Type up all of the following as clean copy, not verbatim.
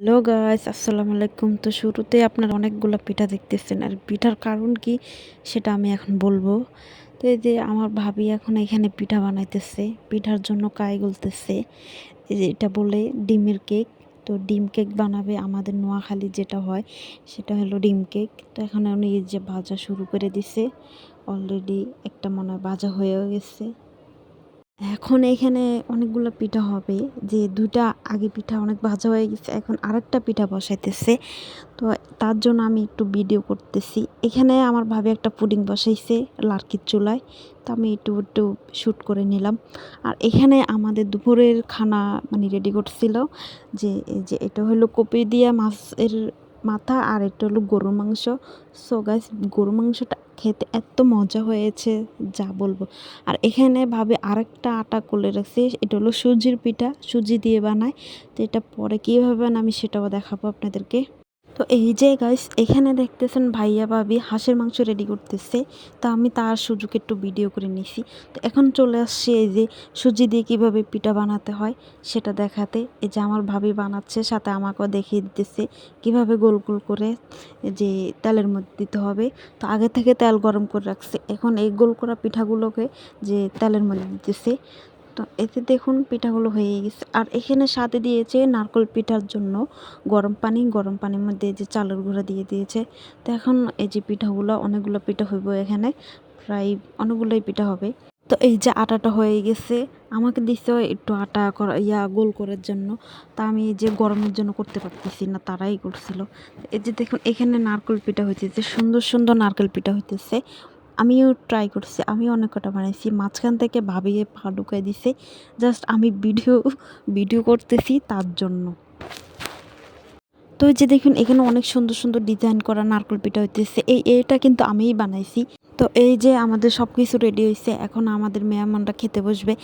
Hello guys, আসসালামু আলাইকুম। তো শুরুতে আপনারা অনেকগুলো পিঠা দেখতেছেন, আর পিঠার কারণ কি সেটা আমি এখন বলবো। তো এই যে আমার ভাবি এখন এখানে পিঠা বানাইতেছে, পিঠার জন্য কাই গুলতেছে। এই যে এটা বলে ডিমের কেক। তো ডিম কেক বানাবে, আমাদের নোয়াখালী যেটা হয় সেটা হলো ডিম কেক। তো এখন উনি এই যে ভাজা শুরু করে দিছে, অলরেডি একটা মনে হয় ভাজা হয়েও গেছে। এখন এখানে অনেকগুলো পিঠা হবে, যে দুইটা আগে পিঠা অনেক ভাজা হয়ে গেছে, এখন আরেকটা পিঠা বসাইতেছে। তো তার জন্য আমি একটু ভিডিও করতেছি। এখানে আমার ভাবি একটা পুডিং বসাইছে লার্কির চুলায়, তো আমি একটু একটু শ্যুট করে নিলাম। আর এখানে আমাদের দুপুরের খানা মানে রেডি করছিল, যে এই যে এটা হলো কপি দিয়া মাছের মাথা, আর এটা হলো গরুর মাংস। সো গাইস, গরুর মাংসটা খেতে এত মজা হয়েছে যা বলবো। আর এখানে ভাবে আরেকটা আটা করে রাখছি, এটা হলো সুজির পিঠা, সুজি দিয়ে বানায়। তো এটা পরে কীভাবে বানায় আমি সেটাও দেখাবো আপনাদেরকে। তো এই যে গাইস, এখানে দেখতেছেন ভাইয়া ভাবি হাঁসের মাংস রেডি করতেছে। তো আমি তার সুযোগ একটু ভিডিও করে নিছি। তো এখন চলে আসছে এই যে সুজি দিয়ে কীভাবে পিঠা বানাতে হয় সেটা দেখাতে। এই যে আমার ভাবি বানাচ্ছে, সাথে আমাকেও দেখিয়ে দিতেছে কীভাবে গোল গোল করে যে তেলের মধ্যে দিতে হবে। তো আগে থেকে তেল গরম করে রাখছে, এখন এই গোল করা পিঠাগুলোকে যে তেলের মধ্যে দিতেছে। তো এতে দেখুন পিঠাগুলো হয়ে গেছে। আর এখানে সাথে দিয়েছে নারকেল পিঠার জন্য গরম পানি, গরম পানির মধ্যে যে চালের গুঁড়া দিয়ে দিয়েছে। তো এখন এই যে পিঠাগুলো, অনেকগুলো পিঠা হইব এখানে, প্রায় অনেকগুলোই পিঠা হবে। তো এই যে আটাটা হয়ে গেছে, আমাকে দিচ্ছে একটু আটা করা গোল করার জন্য। তা আমি এই যে গরমের জন্য করতে পারতেছি না, তারাই করছিল। এই যে দেখুন এখানে নারকেল পিঠা হইতেছে, সুন্দর সুন্দর নারকেল পিঠা হইতেছে। আমিও ট্রাই করছি, আমিও অনেক কটা বানাইছি। মাঝখান থেকে ভাবিয়ে পা ঢুকাই দিছে, জাস্ট আমি ভিডিও করতেছি তার জন্য। তো এই যে দেখুন এখানে অনেক সুন্দর সুন্দর ডিজাইন করা নারকেল পিঠা হইতেছে, এইটা কিন্তু আমিই বানাইছি। তো এই যে আমাদের সব কিছু রেডি হয়েছে, এখন আমাদের মেহমানরা খেতে বসবে।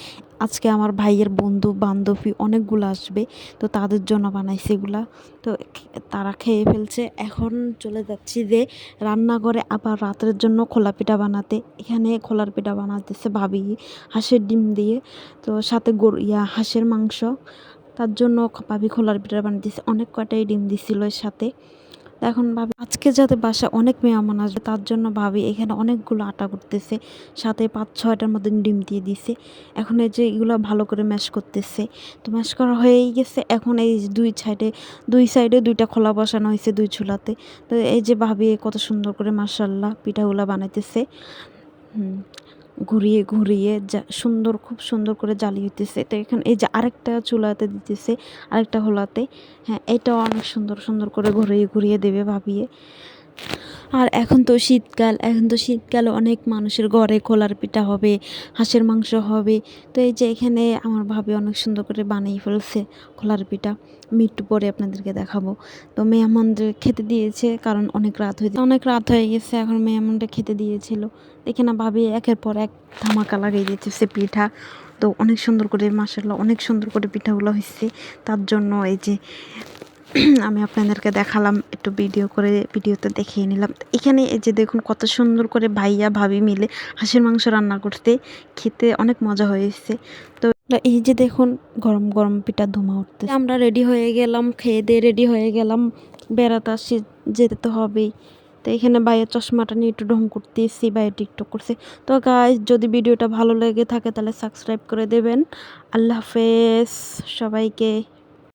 আজকে আমার ভাইয়ের বন্ধু বান্ধবী অনেকগুলো আসবে, তো তাদের জন্য বানাইছি এগুলা। তো তারা খেয়ে ফেলছে, এখন চলে যাচ্ছি যে রান্নাঘরে আবার রাতের জন্য খোলা পিঠা বানাতে। এখানে খোলার পিঠা বানাতেছে ভাবি হাঁসের ডিম দিয়ে, তো সাথে হাঁসের মাংস। তার জন্য ভাবি খোলার পিঠা বানাতেছে, অনেক কটাই ডিম দিছিল এর সাথে। এখন ভাবি আজকে যাতে বাসায় অনেক মেহমান আসবে তার জন্য ভাবি এখানে অনেকগুলো আটা করতেছে, সাথে 5-6টার মতন ডিম দিয়ে দিছে। এখন এই যে এগুলো ভালো করে ম্যাশ করতেছে। তো ম্যাশ করা হয়েই গেছে, এখন এই দুই সাইডে দুইটা খোলা বসানো হয়েছে দুই চুলাতে। তো এই যে ভাবি কত সুন্দর করে মাশাআল্লাহ পিঠাগুলা বানাইতেছে। হুম ঘুরিয়ে ঘুরিয়ে সুন্দর, খুব সুন্দর করে জ্বালিয়ে হইতেছে। তো এখন এই যে আরেকটা চুলাতে দিতেছে, আরেকটা হোলাতে। হ্যাঁ, এটাও অনেক সুন্দর সুন্দর করে ঘুরিয়ে ঘুরিয়ে দেবে ভাবিয়ে। আর এখন তো শীতকালে অনেক মানুষের ঘরে খোলার পিঠা হবে, হাঁসের মাংস হবে। তো এই যে এখানে আমার ভাবি অনেক সুন্দর করে বানিয়ে ফেলছে খোলার পিঠা। আমি একটু পরে আপনাদেরকে দেখাবো। তো মেহমানদের খেতে দিয়েছে, কারণ অনেক রাত হয়ে গেছে, এখন মেহমানদের খেতে দিয়েছিল। দেখে না ভাবি একের পর এক ধামাকা লাগিয়ে দিতেছে পিঠা। তো অনেক সুন্দর করে মাশাআল্লাহ অনেক সুন্দর করে পিঠাগুলো হয়েছে। তার জন্য এই যে আমি আপনাদেরকে দেখালাম, একটু ভিডিওতে দেখিয়ে নিলাম। এখানে এই যে দেখুন কত সুন্দর করে ভাইয়া ভাবি মিলে হাঁসের মাংস রান্না করতে, খেতে অনেক মজা হয়েছে। তো এই যে দেখুন গরম গরম পিঠা ধোঁয়া উঠতে, আমরা রেডি হয়ে গেলাম, খেয়ে দিয়ে রেডি হয়ে গেলাম, বেড়াতে আসছি, যেতে তো হবেই। তো এখানে ভাইয়ের চশমাটা নিয়ে একটু ঢং করতেছি, ভাইয়া টিকটক করছে। তো গাইস, যদি ভিডিওটা ভালো লেগে থাকে তাহলে সাবস্ক্রাইব করে দেবেন। আল্লাহ হাফেজ সবাইকে।